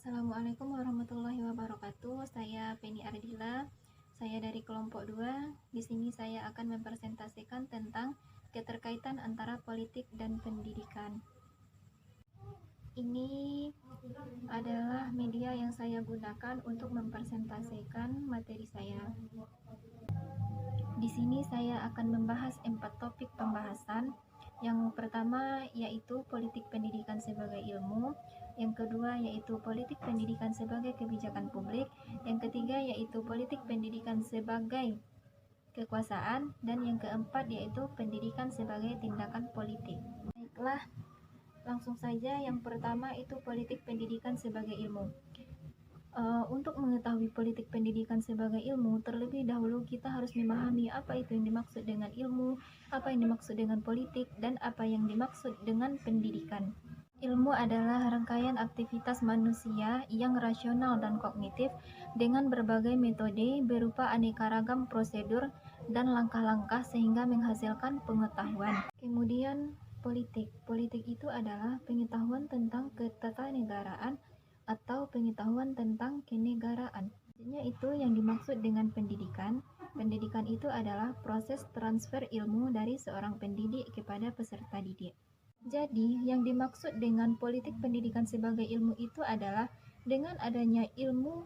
Assalamualaikum warahmatullahi wabarakatuh. Saya Penny Ardila. Saya dari kelompok 2. Di sini saya akan mempresentasikan tentang keterkaitan antara politik dan pendidikan. Ini adalah media yang saya gunakan untuk mempresentasikan materi saya. Di sini saya akan membahas 4 topik pembahasan. Yang pertama yaitu politik pendidikan sebagai ilmu, yang kedua yaitu politik pendidikan sebagai kebijakan publik, yang ketiga yaitu politik pendidikan sebagai kekuasaan, dan yang keempat yaitu pendidikan sebagai tindakan politik. Baiklah, langsung saja. Yang pertama itu politik pendidikan sebagai ilmu. Untuk mengetahui politik pendidikan sebagai ilmu, terlebih dahulu kita harus memahami apa itu yang dimaksud dengan ilmu, apa yang dimaksud dengan politik, dan apa yang dimaksud dengan pendidikan. Ilmu adalah rangkaian aktivitas manusia yang rasional dan kognitif dengan berbagai metode berupa aneka ragam prosedur dan langkah-langkah sehingga menghasilkan pengetahuan. Kemudian politik. Politik itu adalah pengetahuan tentang ketatanegaraan atau pengetahuan tentang kenegaraan. Selanjutnya itu yang dimaksud dengan pendidikan. Pendidikan itu adalah proses transfer ilmu dari seorang pendidik kepada peserta didik. Jadi, yang dimaksud dengan politik pendidikan sebagai ilmu itu adalah dengan adanya ilmu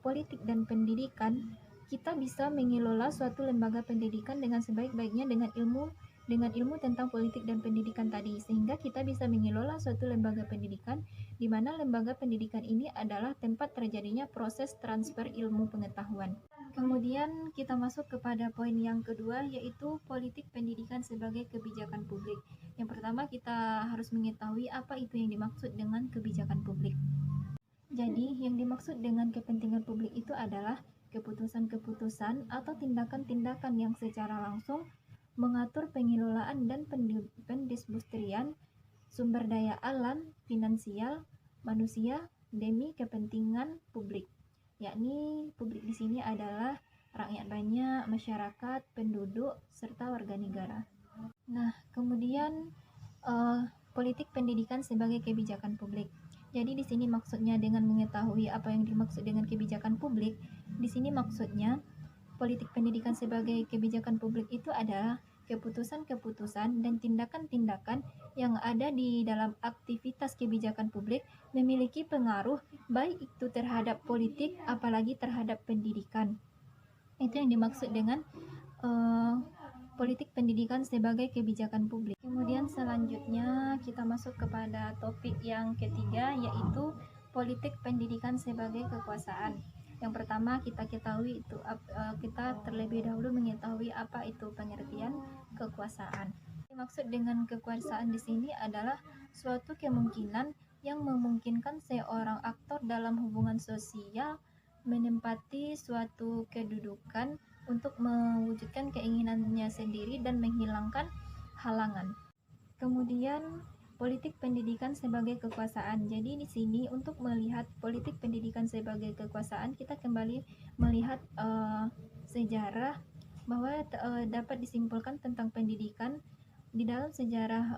politik dan pendidikan, kita bisa mengelola suatu lembaga pendidikan dengan sebaik-baiknya dengan ilmu tentang politik dan pendidikan tadi, sehingga kita bisa mengelola suatu lembaga pendidikan di mana lembaga pendidikan ini adalah tempat terjadinya proses transfer ilmu pengetahuan. Kemudian kita masuk kepada poin yang kedua, yaitu politik pendidikan sebagai kebijakan publik. Yang pertama, kita harus mengetahui apa itu yang dimaksud dengan kebijakan publik. Jadi, yang dimaksud dengan kepentingan publik itu adalah keputusan-keputusan atau tindakan-tindakan yang secara langsung mengatur pengelolaan dan pendistribusian sumber daya alam, finansial, manusia demi kepentingan publik. Yakni publik di sini adalah rakyat banyak, masyarakat, penduduk, serta warga negara. Nah, kemudian politik pendidikan sebagai kebijakan publik. Jadi di sini maksudnya dengan mengetahui apa yang dimaksud dengan kebijakan publik, di sini maksudnya politik pendidikan sebagai kebijakan publik itu adalah keputusan-keputusan dan tindakan-tindakan yang ada di dalam aktivitas kebijakan publik memiliki pengaruh baik itu terhadap politik apalagi terhadap pendidikan. Itu yang dimaksud dengan politik pendidikan sebagai kebijakan publik. Kemudian selanjutnya kita masuk kepada topik yang ketiga, yaitu politik pendidikan sebagai kekuasaan. Yang pertama kita terlebih dahulu mengetahui apa itu pengertian kekuasaan. Maksud dengan kekuasaan di sini adalah suatu kemungkinan yang memungkinkan seorang aktor dalam hubungan sosial menempati suatu kedudukan untuk mewujudkan keinginannya sendiri dan menghilangkan halangan. Kemudian politik pendidikan sebagai kekuasaan. Jadi di sini untuk melihat politik pendidikan sebagai kekuasaan, kita kembali melihat sejarah bahwa dapat disimpulkan tentang pendidikan di dalam sejarah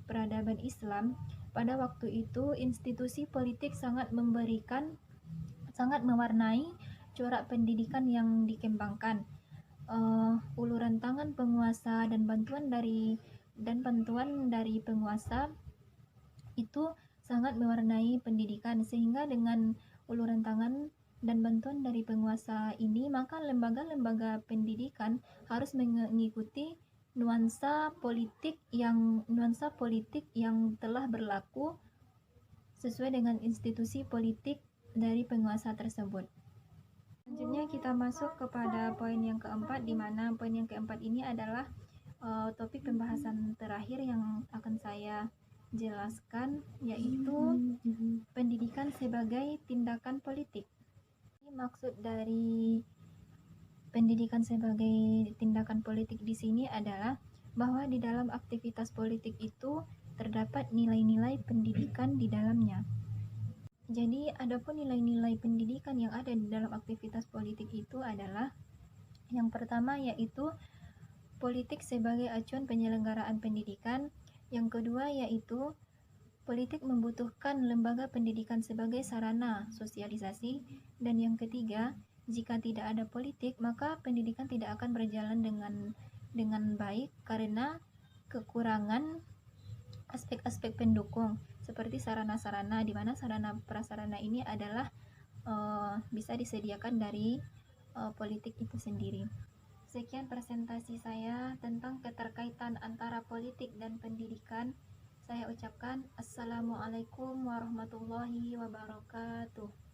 peradaban Islam. Pada waktu itu institusi politik sangat mewarnai corak pendidikan yang dikembangkan. Uluran tangan penguasa dan bantuan dari penguasa itu sangat mewarnai pendidikan, sehingga dengan uluran tangan dan bantuan dari penguasa ini, maka lembaga-lembaga pendidikan harus mengikuti nuansa politik yang telah berlaku sesuai dengan institusi politik dari penguasa tersebut. Selanjutnya kita masuk kepada poin yang keempat, di mana poin yang keempat ini adalah topik pembahasan terakhir yang akan saya jelaskan, yaitu pendidikan sebagai tindakan politik. Maksud dari pendidikan sebagai tindakan politik di sini adalah bahwa di dalam aktivitas politik itu terdapat nilai-nilai pendidikan di dalamnya. Jadi, adapun nilai-nilai pendidikan yang ada di dalam aktivitas politik itu adalah yang pertama yaitu politik sebagai acuan penyelenggaraan pendidikan, yang kedua yaitu Politik membutuhkan lembaga pendidikan sebagai sarana sosialisasi, dan yang ketiga, jika tidak ada politik, maka pendidikan tidak akan berjalan dengan baik karena kekurangan aspek-aspek pendukung seperti sarana-sarana, di mana sarana prasarana ini adalah bisa disediakan dari politik itu sendiri. Sekian presentasi saya tentang keterkaitan antara politik dan pendidikan. Saya ucapkan Assalamualaikum warahmatullahi wabarakatuh.